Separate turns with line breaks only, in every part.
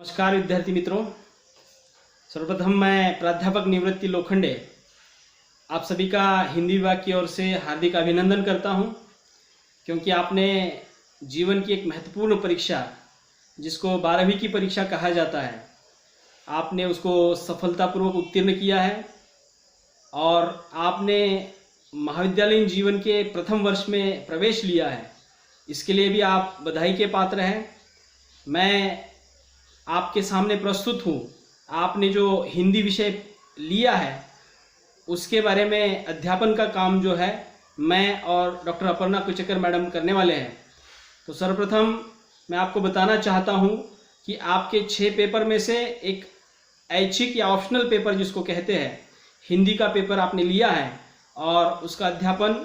नमस्कार विद्यार्थी मित्रों। सर्वप्रथम मैं प्राध्यापक निवृत्ति लोखंडे आप सभी का हिंदी विभाग की ओर से हार्दिक अभिनंदन करता हूं, क्योंकि आपने जीवन की एक महत्वपूर्ण परीक्षा जिसको 12वीं की परीक्षा कहा जाता है, आपने उसको सफलतापूर्वक उत्तीर्ण किया है और आपने महाविद्यालयीन जीवन के प्रथम वर्ष में प्रवेश लिया है। इसके लिए भी आप बधाई के पात्र हैं। मैं आपके सामने प्रस्तुत हूँ। आपने जो हिंदी विषय लिया है उसके बारे में अध्यापन का काम जो है मैं और डॉक्टर अपर्णा कुचेकर मैडम करने वाले हैं। तो सर्वप्रथम मैं आपको बताना चाहता हूँ कि आपके 6 पेपर में से एक ऐच्छिक या ऑप्शनल पेपर जिसको कहते हैं हिंदी का पेपर आपने लिया है और उसका अध्यापन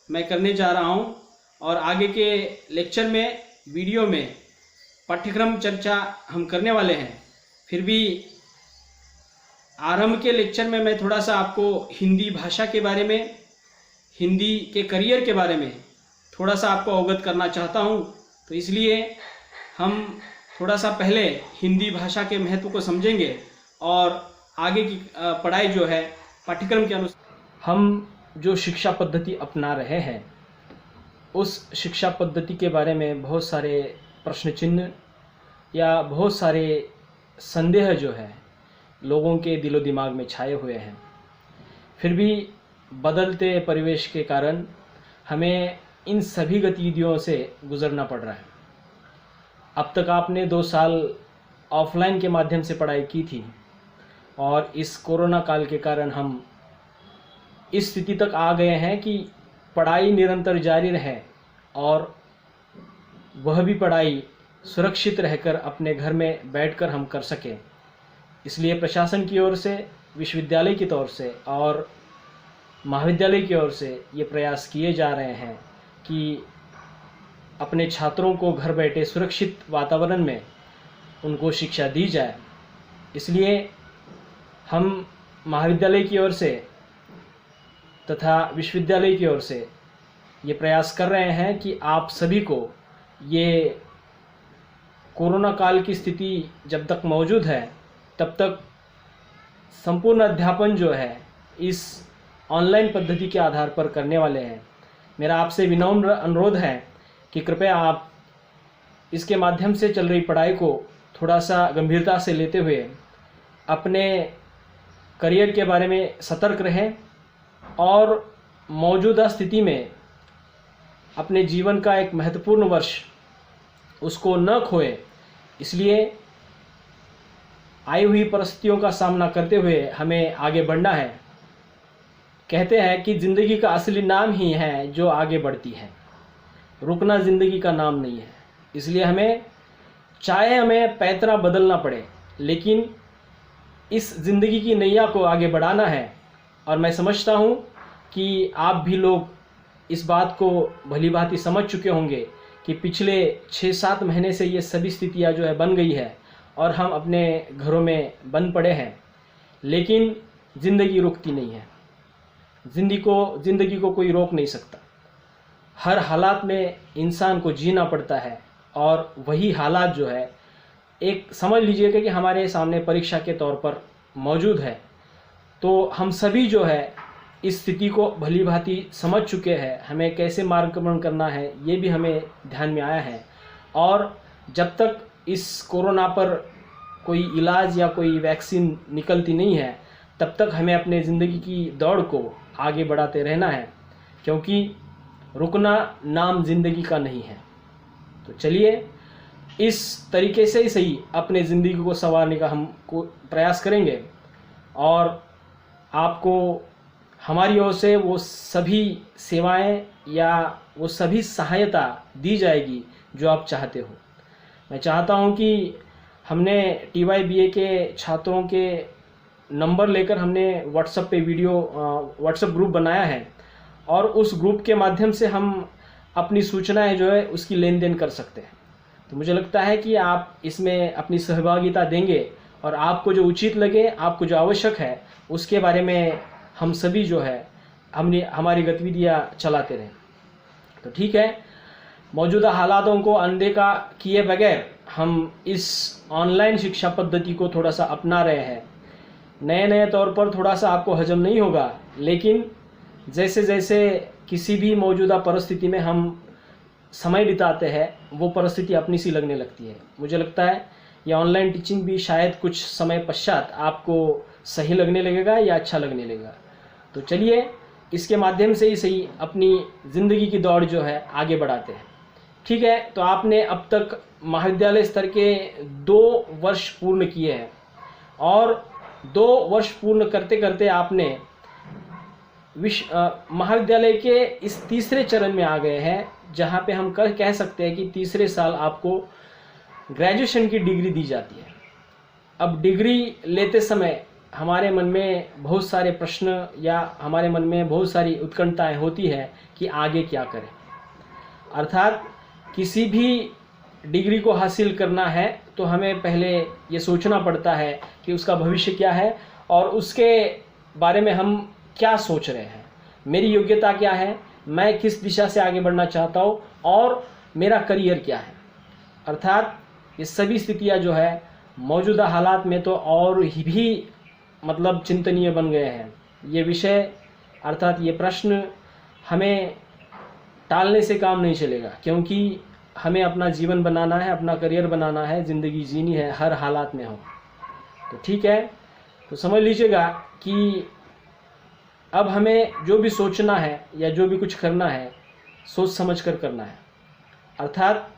मैं करने जा रहा हूँ। और आगे के लेक्चर में वीडियो में पाठ्यक्रम चर्चा हम करने वाले हैं। फिर भी आरंभ के लेक्चर में मैं थोड़ा सा आपको हिंदी भाषा के बारे में, हिंदी के करियर के बारे में थोड़ा सा आपको अवगत करना चाहता हूं। तो इसलिए हम थोड़ा सा पहले हिंदी भाषा के महत्व को समझेंगे और आगे की पढ़ाई जो है पाठ्यक्रम के अनुसार हम जो शिक्षा पद्धति अपना रहे हैं उस शिक्षा पद्धति के बारे में बहुत सारे प्रश्न चिन्ह या बहुत सारे संदेह जो है लोगों के दिलो दिमाग में छाए हुए हैं। फिर भी बदलते परिवेश के कारण हमें इन सभी गतिविधियों से गुजरना पड़ रहा है। अब तक आपने 2 साल ऑफलाइन के माध्यम से पढ़ाई की थी और इस कोरोना काल के कारण हम इस स्थिति तक आ गए हैं कि पढ़ाई निरंतर जारी रहे और वह भी पढ़ाई सुरक्षित रहकर अपने घर में बैठकर हम कर सकें। इसलिए प्रशासन की ओर से, विश्वविद्यालय की तौर से और महाविद्यालय की ओर से ये प्रयास किए जा रहे हैं कि अपने छात्रों को घर बैठे सुरक्षित वातावरण में उनको शिक्षा दी जाए। इसलिए हम महाविद्यालय की ओर से तथा विश्वविद्यालय की ओर से ये प्रयास कर रहे हैं कि आप सभी को ये कोरोना काल की स्थिति जब तक मौजूद है तब तक संपूर्ण अध्यापन जो है इस ऑनलाइन पद्धति के आधार पर करने वाले हैं। मेरा आपसे विनम्र अनुरोध है कि कृपया आप इसके माध्यम से चल रही पढ़ाई को थोड़ा सा गंभीरता से लेते हुए अपने करियर के बारे में सतर्क रहें और मौजूदा स्थिति में अपने जीवन का एक महत्वपूर्ण वर्ष उसको न खोए। इसलिए आई हुई परिस्थितियों का सामना करते हुए हमें आगे बढ़ना है। कहते हैं कि ज़िंदगी का असली नाम ही है जो आगे बढ़ती है, रुकना ज़िंदगी का नाम नहीं है। इसलिए हमें पैतरा बदलना पड़े लेकिन इस ज़िंदगी की नैया को आगे बढ़ाना है। और मैं समझता हूँ कि आप भी लोग इस बात को भली भांति समझ चुके होंगे कि पिछले 6-7 महीने से ये सभी स्थितियाँ जो है बन गई है और हम अपने घरों में बंद पड़े हैं, लेकिन ज़िंदगी रुकती नहीं है। ज़िंदगी को कोई रोक नहीं सकता। हर हालात में इंसान को जीना पड़ता है और वही हालात जो है एक समझ लीजिएगा कि हमारे सामने परीक्षा के तौर पर मौजूद है। तो हम सभी जो है इस स्थिति को भली भांति समझ चुके हैं। हमें कैसे मार्गक्रमण करना है ये भी हमें ध्यान में आया है। और जब तक इस कोरोना पर कोई इलाज या कोई वैक्सीन निकलती नहीं है तब तक हमें अपने ज़िंदगी की दौड़ को आगे बढ़ाते रहना है, क्योंकि रुकना नाम ज़िंदगी का नहीं है। तो चलिए इस तरीके से ही सही अपने ज़िंदगी को संवारने का हम प्रयास करेंगे और आपको हमारी ओर से वो सभी सेवाएं या वो सभी सहायता दी जाएगी जो आप चाहते हो। मैं चाहता हूं कि हमने TYBA के छात्रों के नंबर लेकर हमने व्हाट्सएप ग्रुप बनाया है और उस ग्रुप के माध्यम से हम अपनी सूचनाएं जो है उसकी लेन देन कर सकते हैं। तो मुझे लगता है कि आप इसमें अपनी सहभागिता देंगे और आपको जो उचित लगे, आपको जो आवश्यक है उसके बारे में हम सभी जो है हमारी गतिविधियां चलाते रहें। तो ठीक है, मौजूदा हालातों को अनदेखा किए बगैर हम इस ऑनलाइन शिक्षा पद्धति को थोड़ा सा अपना रहे हैं। नए नए तौर पर थोड़ा सा आपको हजम नहीं होगा, लेकिन जैसे जैसे किसी भी मौजूदा परिस्थिति में हम समय बिताते हैं वो परिस्थिति अपनी सी लगने लगती है। मुझे लगता है ये ऑनलाइन टीचिंग भी शायद कुछ समय पश्चात आपको सही लगने लगेगा या अच्छा लगने लगेगा। तो चलिए इसके माध्यम से ही सही अपनी ज़िंदगी की दौड़ जो है आगे बढ़ाते हैं। ठीक है, तो आपने अब तक महाविद्यालय स्तर के 2 वर्ष पूर्ण किए हैं और 2 वर्ष पूर्ण करते करते आपने महाविद्यालय के इस तीसरे चरण में आ गए हैं, जहाँ पे हम कह सकते हैं कि तीसरे साल आपको ग्रेजुएशन की डिग्री दी जाती है। अब डिग्री लेते समय हमारे मन में बहुत सारे प्रश्न या हमारे मन में बहुत सारी उत्कंठाएं होती है कि आगे क्या करें। अर्थात किसी भी डिग्री को हासिल करना है तो हमें पहले ये सोचना पड़ता है कि उसका भविष्य क्या है और उसके बारे में हम क्या सोच रहे हैं, मेरी योग्यता क्या है, मैं किस दिशा से आगे बढ़ना चाहता हूँ और मेरा करियर क्या है। अर्थात ये सभी स्थितियाँ जो है मौजूदा हालात में तो और भी मतलब चिंतनीय बन गए हैं। ये विषय अर्थात ये प्रश्न हमें टालने से काम नहीं चलेगा, क्योंकि हमें अपना जीवन बनाना है, अपना करियर बनाना है, ज़िंदगी जीनी है, हर हालात में हो। तो ठीक है, तो समझ लीजिएगा कि अब हमें जो भी सोचना है या जो भी कुछ करना है सोच समझ कर करना है। अर्थात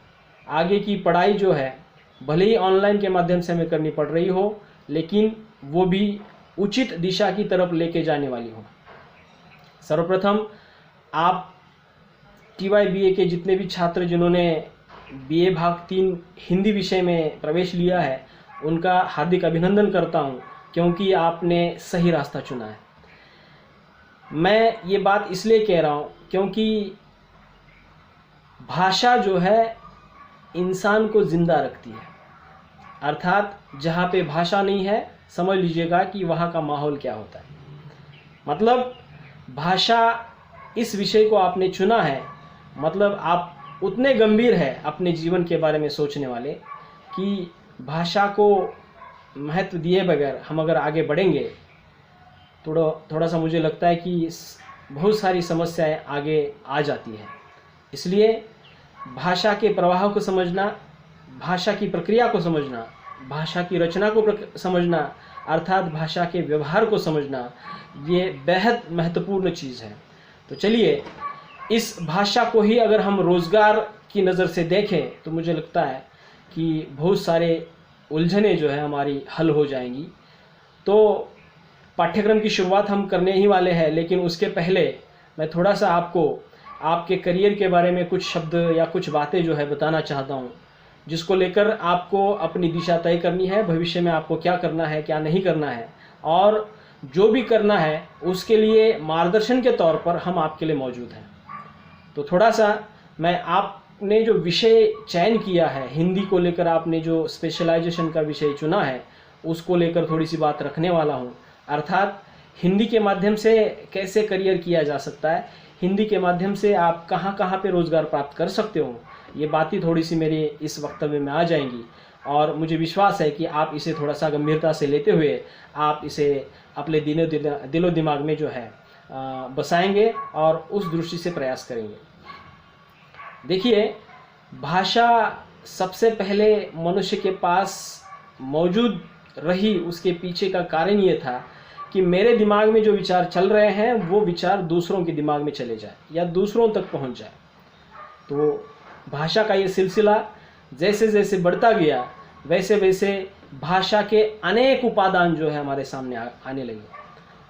आगे की पढ़ाई जो है भले ही ऑनलाइन के माध्यम से हमें करनी पड़ रही हो, लेकिन वो भी उचित दिशा की तरफ लेके जाने वाली हो। सर्वप्रथम आप TYBA के जितने भी छात्र जिन्होंने BA भाग 3 हिंदी विषय में प्रवेश लिया है उनका हार्दिक अभिनंदन करता हूं, क्योंकि आपने सही रास्ता चुना है। मैं ये बात इसलिए कह रहा हूं क्योंकि भाषा जो है इंसान को जिंदा रखती है। अर्थात जहाँ पे भाषा नहीं है समझ लीजिएगा कि वहाँ का माहौल क्या होता है। मतलब भाषा इस विषय को आपने चुना है, मतलब आप उतने गंभीर हैं अपने जीवन के बारे में सोचने वाले कि भाषा को महत्व दिए बगैर हम अगर आगे बढ़ेंगे थोड़ा सा मुझे लगता है कि बहुत सारी समस्याएं आगे आ जाती हैं। इसलिए भाषा के प्रवाह को समझना, भाषा की प्रक्रिया को समझना, भाषा की रचना को समझना, अर्थात भाषा के व्यवहार को समझना, ये बेहद महत्वपूर्ण चीज़ है। तो चलिए इस भाषा को ही अगर हम रोज़गार की नज़र से देखें तो मुझे लगता है कि बहुत सारे उलझने जो है हमारी हल हो जाएंगी। तो पाठ्यक्रम की शुरुआत हम करने ही वाले हैं, लेकिन उसके पहले मैं थोड़ा सा आपको आपके करियर के बारे में कुछ शब्द या कुछ बातें जो है बताना चाहता हूँ, जिसको लेकर आपको अपनी दिशा तय करनी है। भविष्य में आपको क्या करना है, क्या नहीं करना है, और जो भी करना है उसके लिए मार्गदर्शन के तौर पर हम आपके लिए मौजूद हैं। तो थोड़ा सा मैं आपने जो विषय चयन किया है, हिंदी को लेकर आपने जो स्पेशलाइजेशन का विषय चुना है, उसको लेकर थोड़ी सी बात रखने वाला हूँ। अर्थात हिंदी के माध्यम से कैसे करियर किया जा सकता है, हिंदी के माध्यम से आप कहाँ कहाँ पे रोज़गार प्राप्त कर सकते हो, ये बातें थोड़ी सी मेरे इस वक्तव्य में आ जाएंगी। और मुझे विश्वास है कि आप इसे थोड़ा सा गंभीरता से लेते हुए आप इसे अपने दिलो दिमाग में जो है बसाएंगे और उस दृष्टि से प्रयास करेंगे। देखिए, भाषा सबसे पहले मनुष्य के पास मौजूद रही, उसके पीछे का कारण ये था कि मेरे दिमाग में जो विचार चल रहे हैं वो विचार दूसरों के दिमाग में चले जाए या दूसरों तक पहुंच जाए। तो भाषा का ये सिलसिला जैसे जैसे बढ़ता गया वैसे वैसे भाषा के अनेक उपादान जो है हमारे सामने आने लगे,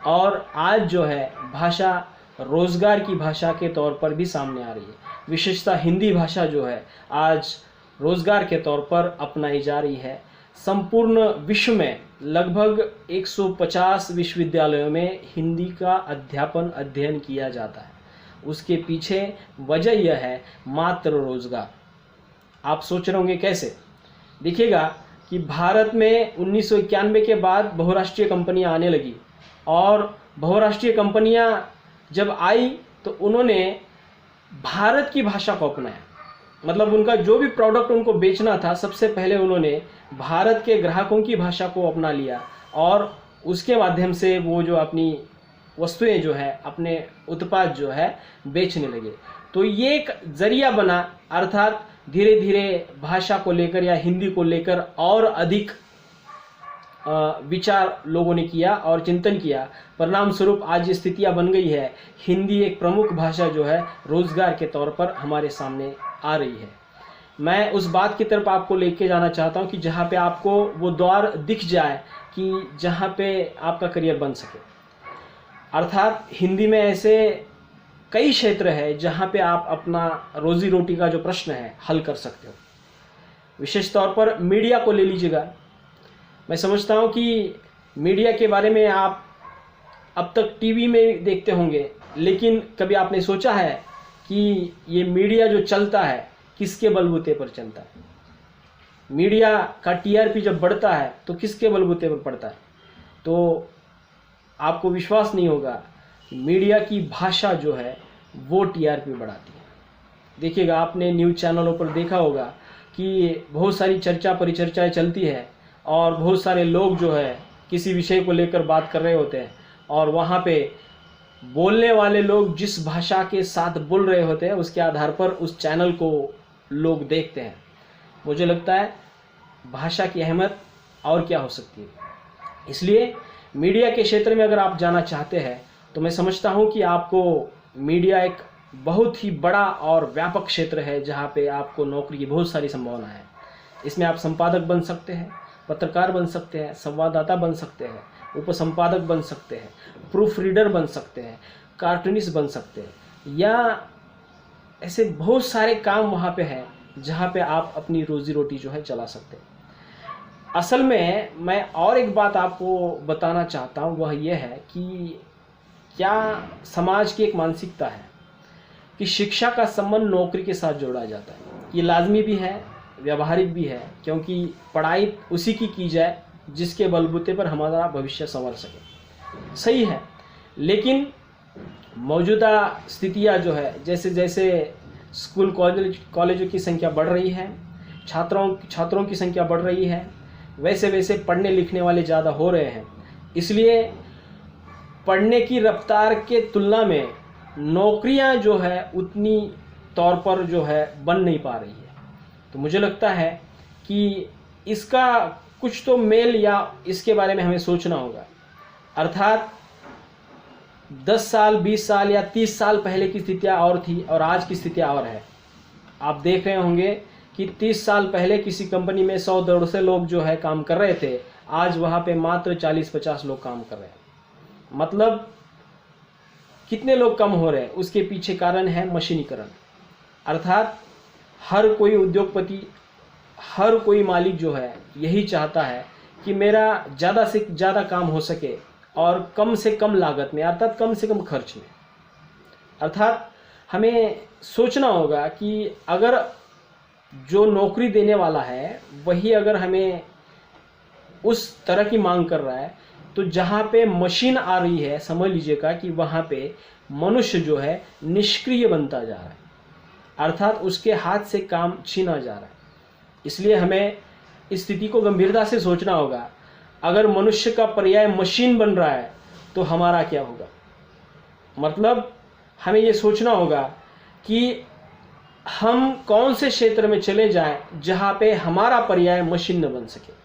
और आज जो है भाषा रोज़गार की भाषा के तौर पर भी सामने आ रही है। विशेषतः हिंदी भाषा जो है आज रोज़गार के तौर पर अपनाई जा रही है। संपूर्ण विश्व में लगभग 150 विश्वविद्यालयों में हिंदी का अध्ययन किया जाता है। उसके पीछे वजह यह है मात्र रोज़गार। आप सोच रहे होंगे कैसे? देखिएगा कि भारत में 1991 के बाद बहुराष्ट्रीय कंपनियां आने लगी, और बहुराष्ट्रीय कंपनियां जब आई तो उन्होंने भारत की भाषा को अपनाया। मतलब उनका जो भी प्रोडक्ट उनको बेचना था, सबसे पहले उन्होंने भारत के ग्राहकों की भाषा को अपना लिया और उसके माध्यम से वो जो अपनी वस्तुएं जो है, अपने उत्पाद जो है बेचने लगे। तो ये एक जरिया बना, अर्थात धीरे धीरे भाषा को लेकर या हिंदी को लेकर और अधिक विचार लोगों ने किया और चिंतन किया। परिणाम स्वरूप आज ये स्थितियाँ बन गई है, हिंदी एक प्रमुख भाषा जो है रोजगार के तौर पर हमारे सामने आ रही है। मैं उस बात की तरफ आपको लेके जाना चाहता हूँ कि जहाँ पे आपको वो द्वार दिख जाए कि जहाँ पे आपका करियर बन सके। अर्थात हिंदी में ऐसे कई क्षेत्र है जहाँ पे आप अपना रोजी रोटी का जो प्रश्न है हल कर सकते हो। विशेष तौर पर मीडिया को ले लीजिएगा। मैं समझता हूँ कि मीडिया के बारे में आप अब तक टीवी में देखते होंगे, लेकिन कभी आपने सोचा है कि ये मीडिया जो चलता है किसके बलबूते पर चलता है? मीडिया का टीआरपी जब बढ़ता है तो किसके बलबूते पर पड़ता है? तो आपको विश्वास नहीं होगा, मीडिया की भाषा जो है वो टीआरपी बढ़ाती है। देखिएगा, आपने न्यूज़ चैनलों पर देखा होगा कि बहुत सारी चर्चा परिचर्चाएं चलती है और बहुत सारे लोग जो है किसी विषय को लेकर बात कर रहे होते हैं और वहाँ पे बोलने वाले लोग जिस भाषा के साथ बोल रहे होते हैं उसके आधार पर उस चैनल को लोग देखते हैं। मुझे लगता है भाषा की अहमियत और क्या हो सकती है। इसलिए मीडिया के क्षेत्र में अगर आप जाना चाहते हैं तो मैं समझता हूँ कि आपको मीडिया एक बहुत ही बड़ा और व्यापक क्षेत्र है जहाँ पे आपको नौकरी की बहुत सारी संभावना है। इसमें आप संपादक बन सकते हैं, पत्रकार बन सकते हैं, संवाददाता बन सकते हैं, उपसंपादक बन सकते हैं, प्रूफ रीडर बन सकते हैं, कार्टूनिस्ट बन सकते हैं, या ऐसे बहुत सारे काम वहाँ पे हैं जहाँ पे आप अपनी रोजी रोटी जो है चला सकते हैं। असल में मैं और एक बात आपको बताना चाहता हूँ, वह यह है कि क्या समाज की एक मानसिकता है कि शिक्षा का संबंध नौकरी के साथ जोड़ा जाता है। ये लाजमी भी है, व्यावहारिक भी है, क्योंकि पढ़ाई उसी की जाए जिसके बलबूते पर हमारा भविष्य संवर सके। सही है, लेकिन मौजूदा स्थितियाँ जो है, जैसे जैसे स्कूल कॉलेजों की संख्या बढ़ रही है, छात्रों की संख्या बढ़ रही है, वैसे वैसे पढ़ने लिखने वाले ज़्यादा हो रहे हैं। इसलिए पढ़ने की रफ्तार के तुलना में नौकरियां जो है उतनी तौर पर जो है बन नहीं पा रही है। तो मुझे लगता है कि इसका कुछ तो मेल या इसके बारे में हमें सोचना होगा। अर्थात 10 साल, 20 साल या 30 साल पहले की स्थितियाँ और थी और आज की स्थितियाँ और है। आप देख रहे होंगे कि 30 साल पहले किसी कंपनी में 100-150 लोग जो है काम कर रहे थे, आज वहाँ पे मात्र 40-50 लोग काम कर रहे हैं। मतलब कितने लोग कम हो रहे हैं? उसके पीछे कारण है मशीनीकरण। अर्थात हर कोई उद्योगपति, हर कोई मालिक जो है यही चाहता है कि मेरा ज़्यादा से ज़्यादा काम हो सके और कम से कम लागत में, अर्थात कम से कम खर्च में। अर्थात हमें सोचना होगा कि अगर जो नौकरी देने वाला है वही अगर हमें उस तरह की मांग कर रहा है, तो जहाँ पे मशीन आ रही है, समझ लीजिएगा कि वहाँ पे मनुष्य जो है निष्क्रिय बनता जा रहा है, अर्थात उसके हाथ से काम छीना जा रहा है। इसलिए हमें इस स्थिति को गंभीरता से सोचना होगा। अगर मनुष्य का पर्याय मशीन बन रहा है तो हमारा क्या होगा? मतलब हमें ये सोचना होगा कि हम कौन से क्षेत्र में चले जाएं जहाँ पे हमारा पर्याय मशीन न बन सके।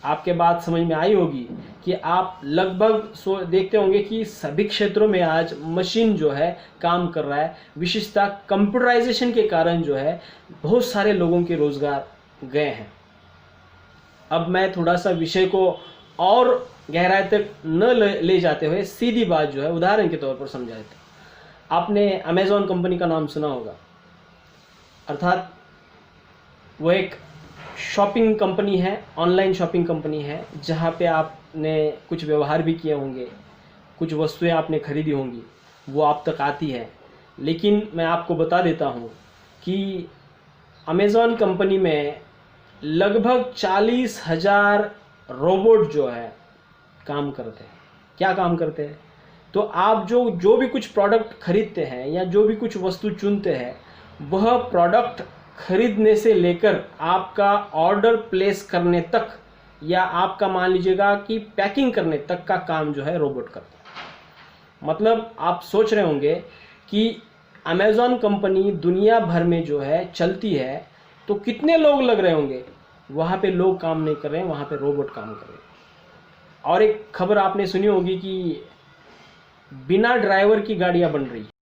आपके बात समझ में आई होगी कि आप लगभग देखते होंगे कि सभी क्षेत्रों में आज मशीन जो है काम कर रहा है। विशेषतः कंप्यूटराइजेशन के कारण जो है बहुत सारे लोगों के रोजगार गए हैं। अब मैं थोड़ा सा विषय को और गहराई तक न ले जाते हुए सीधी बात जो है उदाहरण के तौर पर समझा देता हूं। आपने अमेज़न कंपनी का नाम सुना होगा। अर्थात वो एक शॉपिंग कंपनी है, ऑनलाइन शॉपिंग कंपनी है, जहाँ पे आपने कुछ व्यवहार भी किए होंगे, कुछ वस्तुएं आपने खरीदी होंगी, वो आप तक आती है। लेकिन मैं आपको बता देता हूँ कि अमेज़न कंपनी में लगभग 40,000 रोबोट जो है काम करते हैं। क्या काम करते हैं? तो आप जो भी कुछ प्रोडक्ट खरीदते हैं या जो भी कुछ वस्तु चुनते हैं,
वह प्रोडक्ट खरीदने से लेकर आपका ऑर्डर प्लेस करने तक, या आपका मान लीजिएगा कि पैकिंग करने तक का काम जो है रोबोट करता है। मतलब आप सोच रहे होंगे कि अमेज़ॉन कंपनी दुनिया भर में जो है चलती है तो कितने लोग लग रहे होंगे। वहाँ पे लोग काम नहीं कर रहे हैं, वहाँ पे रोबोट काम कर रहे हैं। और एक खबर आपने सुनी होगी कि बिना ड्राइवर की गाड़ियाँ बन रही।